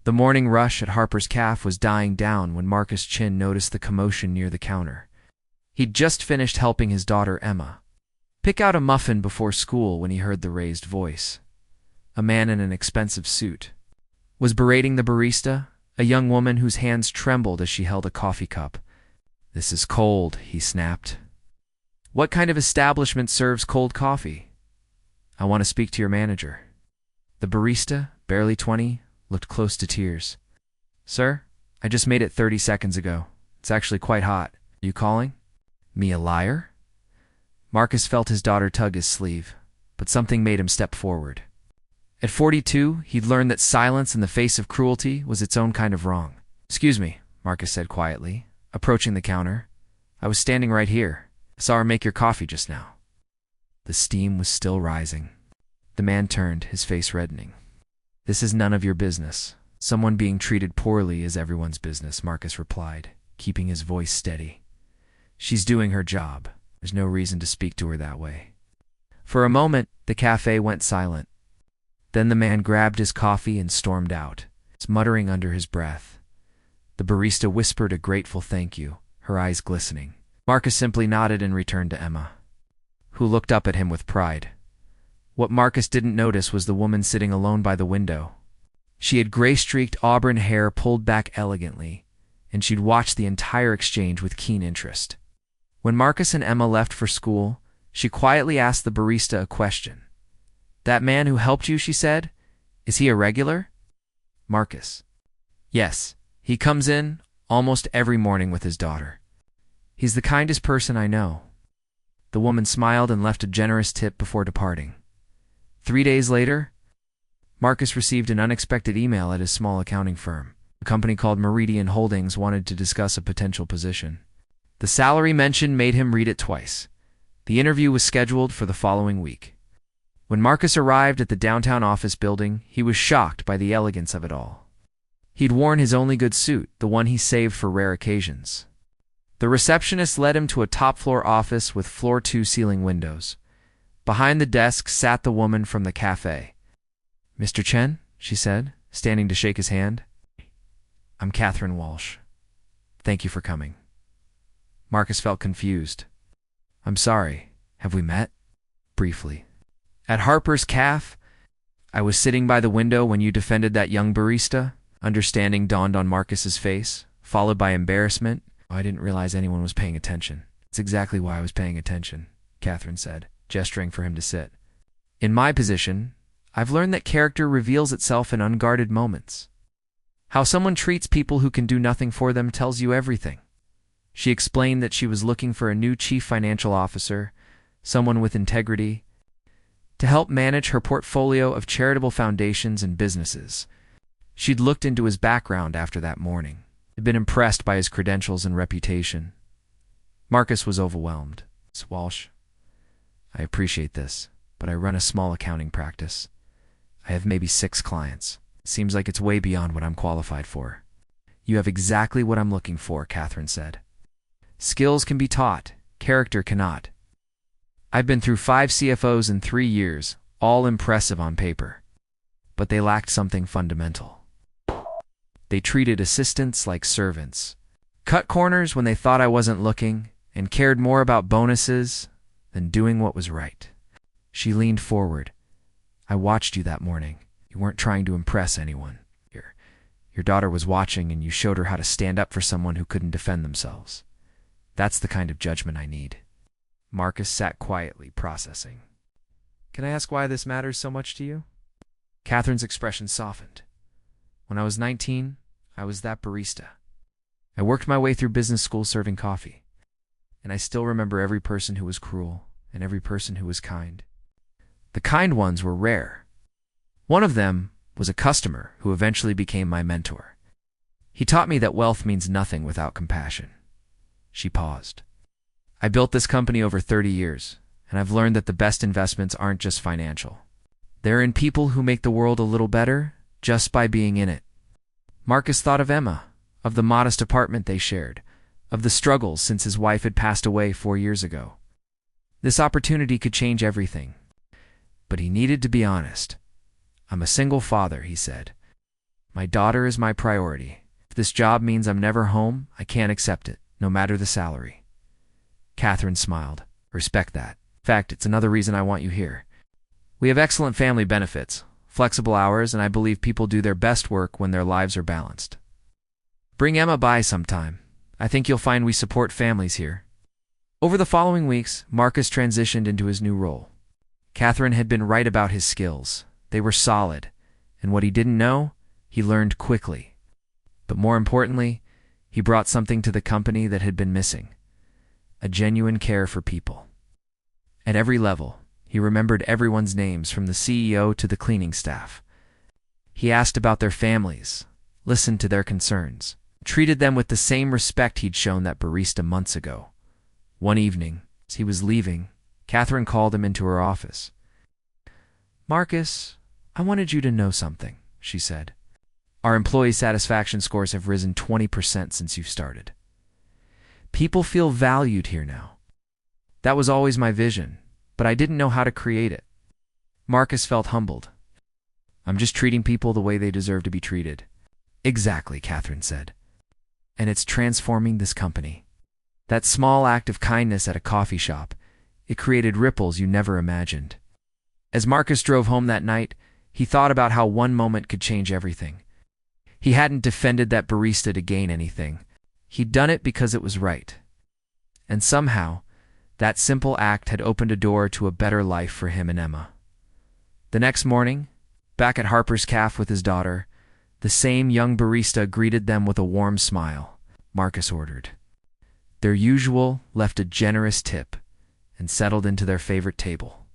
The morning rush at Harper's Cafe was dying down when Marcus Chin noticed the commotion near the counter. He'd just finished helping his daughter Emma pick out a muffin before school when he heard the raised voice. A man in an expensive suit was berating the barista, a young woman whose hands trembled as she held a coffee cup. "This is cold," he snapped. "What kind of establishment serves cold coffee?" "I want to speak to your manager." The barista, barely 20, looked close to tears. "Sir, I just made it 30 seconds ago. It's actually quite hot. Are you calling me a liar?" Marcus felt his daughter tug his sleeve, but something made him step forward. At 42, he'd learned that silence in the face of cruelty was its own kind of wrong. "Excuse me," Marcus said quietly, approaching the counter. "I was standing right here. I saw her make your coffee just now." The steam was still rising. The man turned, his face reddening. "This is none of your business. Someone being treated poorly is everyone's business," Marcus replied, keeping his voice steady. "She's doing her job. There's no reason to speak to her that way." For a moment, the cafe went silent. Then the man grabbed his coffee and stormed out, muttering under his breath. The barista whispered a grateful thank you, her eyes glistening. Marcus simply nodded and returned to Emma, who looked up at him with pride. What Marcus didn't notice was the woman sitting alone by the window. She had gray-streaked auburn hair pulled back elegantly, and she'd watched the entire exchange with keen interest. When Marcus and Emma left for school, she quietly asked the barista a question. "That man who helped you," she said, "is he a regular?" Marcus: "Yes, he comes in almost every morning with his daughter. He's the kindest person I know." The woman smiled and left a generous tip before departing. 3 days later, Marcus received an unexpected email at his small accounting firm. A company called Meridian Holdings wanted to discuss a potential position. The salary mentioned made him read it twice. The interview was scheduled for the following week. When Marcus arrived at the downtown office building, he was shocked by the elegance of it all. He'd worn his only good suit, the one he saved for rare occasions. The receptionist led him to a top-floor office with floor 2 ceiling windows. Behind the desk sat the woman from the cafe. "Mr. Chen," she said, standing to shake his hand. "I'm Catherine Walsh. Thank you for coming." Marcus felt confused. "I'm sorry. Have we met?" "Briefly. At Harper's Cafe. I was sitting by the window when you defended that young barista." Understanding dawned on Marcus's face, followed by embarrassment. "I didn't realize anyone was paying attention." "It's exactly why I was paying attention," Catherine said, gesturing for him to sit. "In my position, I've learned that character reveals itself in unguarded moments. How someone treats people who can do nothing for them tells you everything." She explained that she was looking for a new chief financial officer, someone with integrity, to help manage her portfolio of charitable foundations and businesses. She'd looked into his background after that morning, had been impressed by his credentials and reputation. Marcus was overwhelmed. "Miss Walsh, I appreciate this, but I run a small accounting practice. I have maybe 6 clients. It seems like it's way beyond what I'm qualified for." "You have exactly what I'm looking for," Catherine said. "Skills can be taught, character cannot. I've been through 5 CFOs in 3 years, all impressive on paper. But they lacked something fundamental. They treated assistants like servants, cut corners when they thought I wasn't looking, and cared more about bonuses than doing what was right." She leaned forward. "I watched you that morning. You weren't trying to impress anyone. Your daughter was watching, and you showed her how to stand up for someone who couldn't defend themselves. That's the kind of judgment I need." Marcus sat quietly, processing. "Can I ask why this matters so much to you?" Catherine's expression softened. "When I was 19, I was that barista. I worked my way through business school serving coffee. And I still remember every person who was cruel and every person who was kind. The kind ones were rare. One of them was a customer who eventually became my mentor. He taught me that wealth means nothing without compassion." She paused. "I built this company over 30 years, and I've learned that the best investments aren't just financial. They're in people who make the world a little better just by being in it." Marcus thought of Emma, of the modest apartment they shared, of the struggles since his wife had passed away 4 years ago. This opportunity could change everything. But he needed to be honest. "I'm a single father," he said. My daughter is my priority. If this job means I'm never home, I can't accept it, no matter the salary." Catherine smiled. "Respect that. In fact, it's another reason I want you here. We have excellent family benefits, flexible hours, and I believe people do their best work when their lives are balanced. Bring Emma by sometime. I think you'll find we support families here." Over the following weeks, Marcus transitioned into his new role. Catherine had been right about his skills. They were solid, and what he didn't know, he learned quickly. But more importantly, he brought something to the company that had been missing: a genuine care for people. At every level, he remembered everyone's names from the CEO to the cleaning staff. He asked about their families, listened to their concerns, treated them with the same respect he'd shown that barista months ago. One evening, as he was leaving, Catherine called him into her office. "Marcus, I wanted you to know something," she said. "Our employee satisfaction scores have risen 20% since you've started. People feel valued here now. That was always my vision, but I didn't know how to create it." Marcus felt humbled. "I'm just treating people the way they deserve to be treated." "Exactly," Catherine said. "And it's transforming this company. That small act of kindness at a coffee shop, it created ripples you never imagined." As Marcus drove home that night, he thought about how one moment could change everything. He hadn't defended that barista to gain anything. He'd done it because it was right. And somehow, that simple act had opened a door to a better life for him and Emma. The next morning, back at Harper's Cafe with his daughter, the same young barista greeted them with a warm smile. Marcus ordered their usual, left a generous tip, and settled into their favorite table.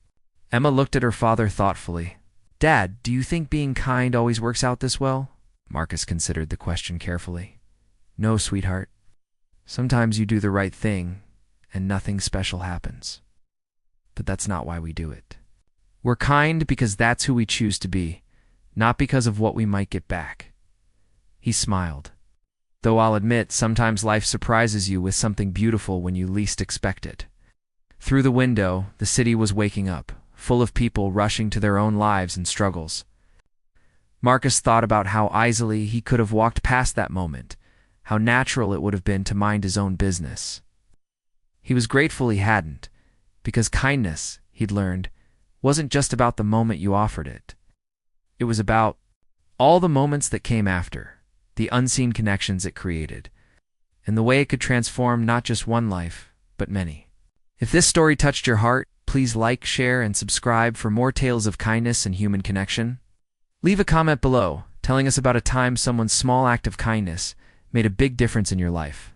Emma looked at her father thoughtfully. "Dad, do you think being kind always works out this well?" Marcus considered the question carefully. "No, sweetheart. Sometimes you do the right thing, and nothing special happens. But that's not why we do it. We're kind because that's who we choose to be, not because of what we might get back." He smiled. "Though I'll admit, sometimes life surprises you with something beautiful when you least expect it." Through the window, the city was waking up, full of people rushing to their own lives and struggles. Marcus thought about how easily he could have walked past that moment, how natural it would have been to mind his own business. He was grateful he hadn't, because kindness, he'd learned, wasn't just about the moment you offered it. It was about all the moments that came after, the unseen connections it created, and the way it could transform not just one life, but many. If this story touched your heart, please like, share, and subscribe for more tales of kindness and human connection. Leave a comment below, telling us about a time someone's small act of kindness made a big difference in your life.